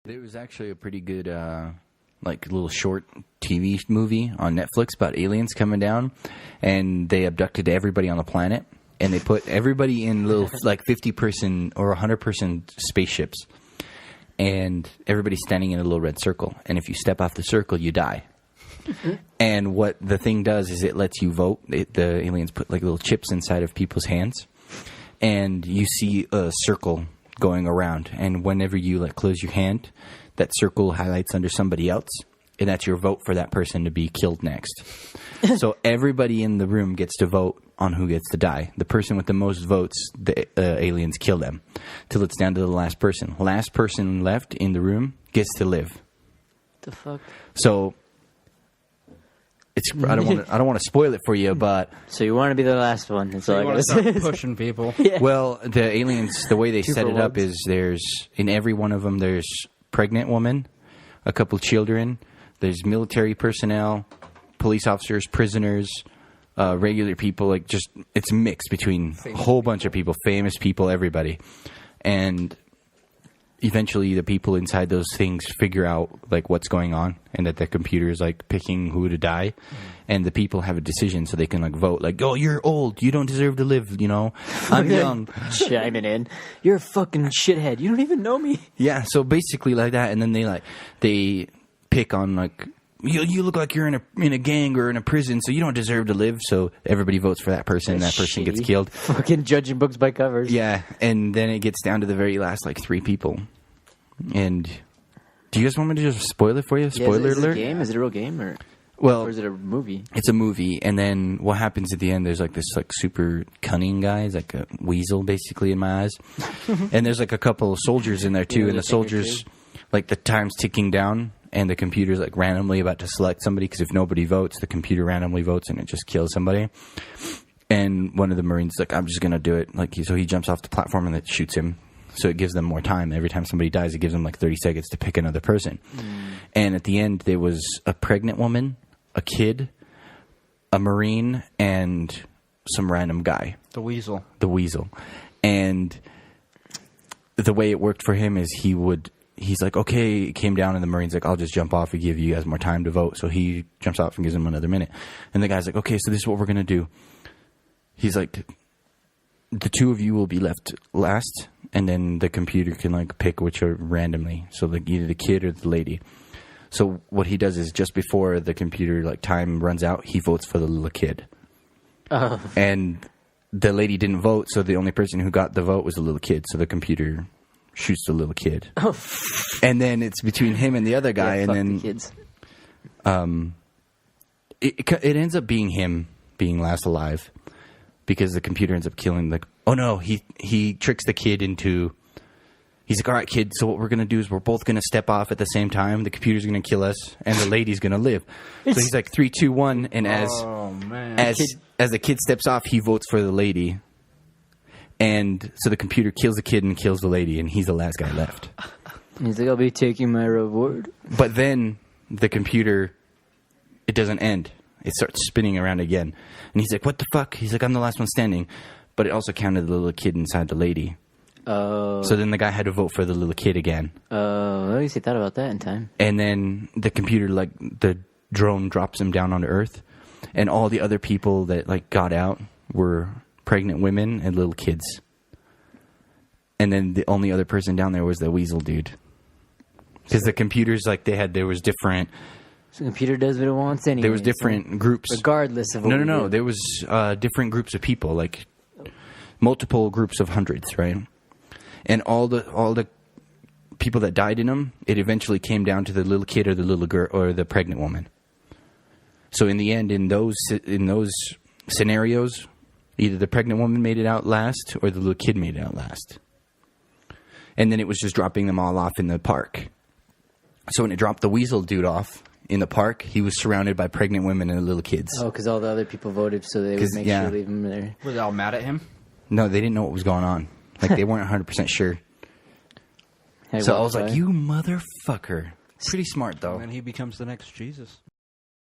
There was actually a pretty good, like, little short TV movie on Netflix about aliens coming down, and they abducted everybody on the planet, and they put everybody in little, like, 50-person or 100-person spaceships, and everybody's standing in a little red circle, and if you step off the circle, you die. And what the thing does is it lets you vote. The aliens put, like, little chips inside of people's hands, and you see a circle going around, and whenever you like close your hand, that circle highlights under somebody else, and that's your vote for that person to be killed next. So everybody in the room gets to vote on who gets to die. The person with the most votes, the aliens kill them till it's down to the last person. Last person left in the room gets to live. The fuck? So it's I don't want to spoil it for you, but so you want to be the last one. That's all I want to gotta say. start pushing people. Yeah. Well, the aliens, the way they set it up is there's, in every one of them, there's pregnant woman, a couple children, there's military personnel, police officers, prisoners, regular people, like just, it's a mix between a whole bunch of people, famous people, everybody. And eventually the people inside those things figure out like what's going on, and that the computer is like picking who to die, and the people have a decision so they can like vote like, oh, you're old, you don't deserve to live, you know, I'm young. Chiming in, you're a fucking shithead, you don't even know me. Yeah, so basically like that, and then they pick on like, you look like you're in a gang or in a prison, so you don't deserve to live. So everybody votes for that person. That's that person shitty. gets killed. Fucking judging books by covers. Yeah, and then it gets down to the very last like 3 people. And do you guys want me to just spoil it for you? Spoiler is it alert. a game? Is it a real game or is it a movie? It's a movie, and then what happens at the end? There's like this like super cunning guy. He's like a weasel, basically, in my eyes. And there's like a couple of soldiers in there too, and the soldiers, like the time's ticking down. And the computer's like randomly about to select somebody, because if nobody votes, the computer randomly votes and it just kills somebody. And one of the Marines is like, I'm just going to do it. So he jumps off the platform and it shoots him. So it gives them more time. Every time somebody dies, it gives them like 30 seconds to pick another person. And at the end, there was a pregnant woman, a kid, a Marine, and some random guy. The weasel. And the way it worked for him is he's like, okay, it came down, and the Marine's like, I'll just jump off and give you guys more time to vote. So he jumps off and gives him another minute. And the guy's like, okay, so this is what we're going to do. He's like, the 2 of you will be left last, and then the computer can like pick which are randomly. So like either the kid or the lady. So what he does is just before the computer like time runs out, he votes for the little kid. Oh. And the lady didn't vote, so the only person who got the vote was the little kid. So the computer shoots the little kid. Oh. And then it's between him and the other guy, yeah, and then the kids. It ends up being him being last alive, because the computer ends up killing the. Oh no, he tricks the kid into. He's like, all right, kid. So what we're gonna do is we're both gonna step off at the same time. The computer's gonna kill us, and the lady's gonna live. So he's like 3, 2, 1, and as the kid steps off, he votes for the lady. And so the computer kills the kid and kills the lady, and he's the last guy left. He's like, I'll be taking my reward. But then the computer, it doesn't end. It starts spinning around again. And he's like, what the fuck? He's like, I'm the last one standing. But it also counted the little kid inside the lady. Oh. So then the guy had to vote for the little kid again. Oh, at least he thought about that in time. And then the computer, like, the drone drops him down onto Earth. And all the other people that, like, got out were pregnant women and little kids. And then the only other person down there was the weasel dude. Because the computers, like, there was different... So the computer does what it wants anyway. There was different groups. Regardless of what No. There was different groups of people, like multiple groups of hundreds, right? And all the people that died in them, it eventually came down to the little kid or the little girl or the pregnant woman. So in the end, in those scenarios, either the pregnant woman made it out last or the little kid made it out last. And then it was just dropping them all off in the park. So when it dropped the weasel dude off in the park, he was surrounded by pregnant women and little kids. Oh, because all the other people voted, so they would make sure to leave him there. Were they all mad at him? No, they didn't know what was going on. Like, they weren't 100% sure. So I was like, you motherfucker. Pretty smart, though. And then he becomes the next Jesus.